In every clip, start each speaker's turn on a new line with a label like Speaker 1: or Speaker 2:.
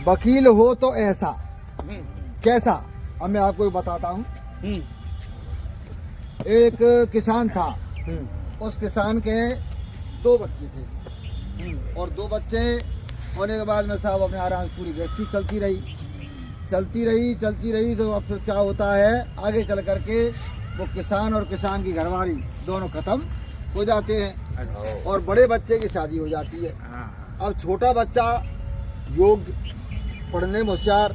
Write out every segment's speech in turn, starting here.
Speaker 1: वकील हो तो ऐसा कैसा, अब मैं आपको बताता हूँ। एक किसान था, उस किसान के 2 बच्चे थे और 2 बच्चे होने के बाद में साहब अपने आराम से पूरी गृहस्थी चलती रही तो अब फिर क्या होता है, आगे चल करके वो किसान और किसान की घरवाली दोनों खत्म हो जाते हैं और बड़े बच्चे की शादी हो जाती है। अब छोटा बच्चा योग्य, पढ़ने में होशियार,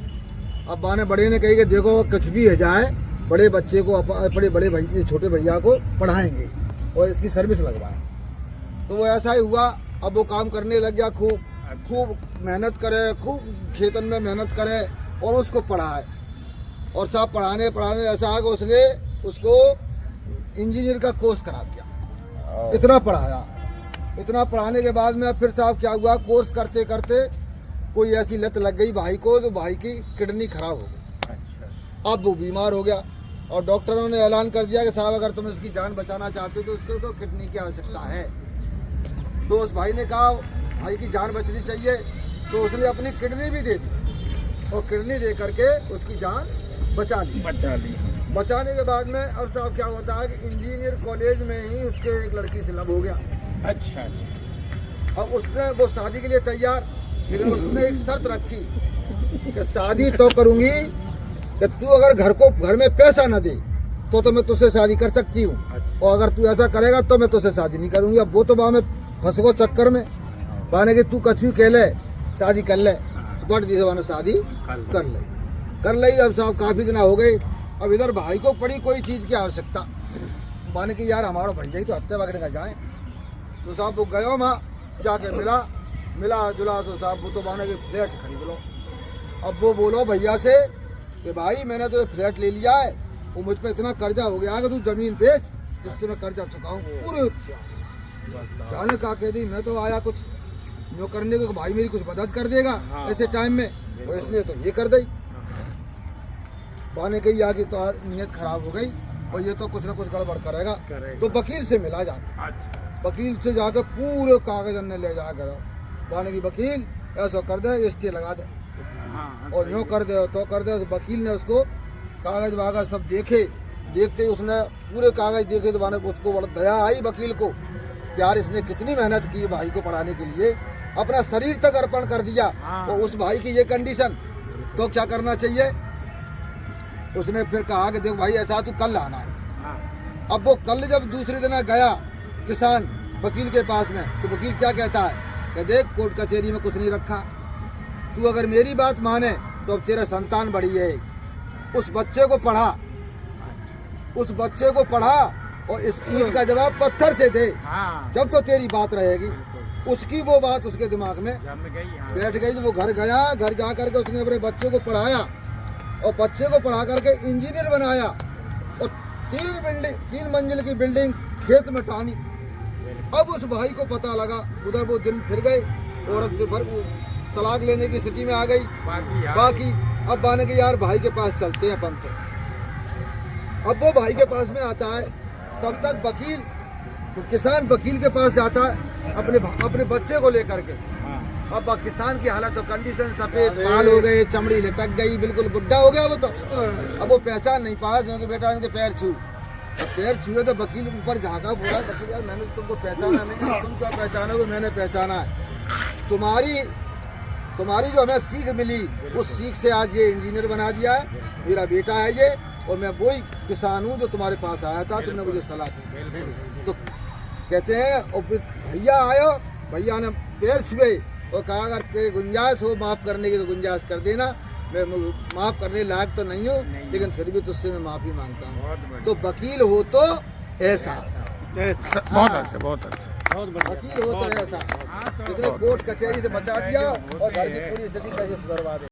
Speaker 1: अब बाने बड़े ने कही कि देखो कुछ भी हो जाए बड़े बच्चे को अपने बड़े भैया छोटे भैया को पढ़ाएंगे और इसकी सर्विस लगवाएं। तो वो ऐसा ही हुआ। अब वो काम करने लग गया, खूब मेहनत करे, खूब खेतन में मेहनत करे और उसको पढ़ाए। और साहब पढ़ाने ऐसा है कि उसने उसको इंजीनियर का कोर्स करा दिया। इतना पढ़ाने के बाद में फिर साहब क्या हुआ, कोर्स करते करते कोई ऐसी लत लग गई भाई को, तो भाई की किडनी खराब हो गई। अब वो बीमार हो गया और डॉक्टरों ने ऐलान कर दिया कि साहब अगर तुम इसकी जान बचाना चाहते हो तो उसको तो किडनी की आवश्यकता है। तो उस भाई ने कहा भाई की जान बचनी चाहिए, तो उसने अपनी किडनी भी दे दी और किडनी दे करके उसकी जान बचा ली। बचाने के बाद में अब साहब क्या होता है कि इंजीनियर कॉलेज में ही उसके एक लड़की से लव हो गया।
Speaker 2: अच्छा।
Speaker 1: अब उसने वो शादी के लिए तैयार, लेकिन उसने एक शर्त रखी कि शादी तो करूंगी कि तू अगर घर में पैसा न दे तो मैं तुझसे शादी कर सकती हूँ, और अगर तू ऐसा करेगा तो मैं तुझसे शादी नहीं करूंगी। अब वो तो वहाँ में फंस गो चक्कर में, बाने कि तू कछु कह ले शादी कर ले, बट दिसे वाने शादी कर ले। अब साहब काफी दिन हो गए, अब इधर भाई को पड़ी कोई चीज की आवश्यकता, बाने कि यार हमारा भैया ही तो हत्या वगैरह का जाए। तो साहब वो गयो वहाँ जाके मिला जुला, तो साहब वो तो बाने कि फ्लैट खरीद लो। अब वो बोलो भैया से कि भाई मैंने तो फ्लैट ले लिया है, वो मुझ पे इतना कर्जा हो गया कि तू जमीन बेच जिससे मैं कर्जा चुकाऊं। पूरे जाने का कह दी, मैं तो आया कुछ जो करने को, भाई मेरी कुछ मदद कर देगा ऐसे टाइम में, और इसने तो ये कर दी। बाने कही आगे तो नीयत खराब हो गई और ये तो कुछ ना कुछ गड़बड़ करेगा। तो वकील से मिला जाकर, वकील से जाकर पूरे कागज ने ले जाकर बाने की वकील ऐसा कर दे, स्टे लगा दे और यूँ कर दे तो कर दे। वकील ने उसको कागज वागज सब देखते ही उसने पूरे कागज देखे तो बाने उसको बड़ा दया आई वकील को कि यार इसने कितनी मेहनत की भाई को पढ़ाने के लिए, अपना शरीर तक अर्पण कर दिया और उस भाई की ये कंडीशन, तो क्या करना चाहिए। उसने फिर कहा कि देख भाई ऐसा तू कल आना। अब वो कल जब दूसरे दिन गया किसान वकील के पास में, तो वकील क्या कहता है कि देख कोर्ट कचहरी में कुछ नहीं रखा, तू अगर मेरी बात माने तो अब तेरा संतान बड़ी है, उस बच्चे को पढ़ा और इस ईंट का जवाब पत्थर से दे, जब तो तेरी बात रहेगी। उसकी वो बात उसके दिमाग में बैठ गई। तो वो घर गया, घर जा करके उसने अपने बच्चे को पढ़ाया और बच्चे को पढ़ा करके इंजीनियर बनाया और 3 मंजिल की बिल्डिंग खेत में टानी। अब उस भाई को पता लगा, उधर वो दिन फिर गए, औरत तलाक लेने की स्थिति में आ गई। बाकी अब बाने के यार भाई के पास चलते हैं अपन। तो अब वो भाई के पास में आता है, तब तक वकील तो किसान वकील के पास जाता है अपने बच्चे को लेकर के। अब किसान की हालत तो कंडीशन, सफेद बाल हो गए, चमड़ी लटक गई, बिल्कुल बुढ़ा हो गया वो तो। अब वो पहचान नहीं पाया क्योंकि बेटा इनके पैर छुए तो वकील ऊपर झाँका, बोला वकील यार मैंने तुमको पहचाना नहीं, तुम क्या पहचानोगे, मैंने पहचाना है। तुम्हारी जो हमें सीख मिली उस सीख से आज ये इंजीनियर बना दिया है, मेरा बेटा है ये, और मैं वही किसान हूँ जो तुम्हारे पास आया था, तुमने मुझे सलाह दी। तो कहते हैं और भैया आयो, भैया ने पैर छुए और कहा अगर गुंजाइश हो माफ़ करने की तो गुंजाइश कर देना, मैं माफ़ करने लायक तो नहीं हूँ लेकिन फिर भी तुझसे मैं माफ़ी मांगता हूँ। तो वकील हो तो ऐसा,
Speaker 2: बहुत अच्छा
Speaker 1: वकील हो तो ऐसा, जिसने कोर्ट कचहरी से बचा दिया और घर की पूरी स्थिति कैसे सुधरवा दे।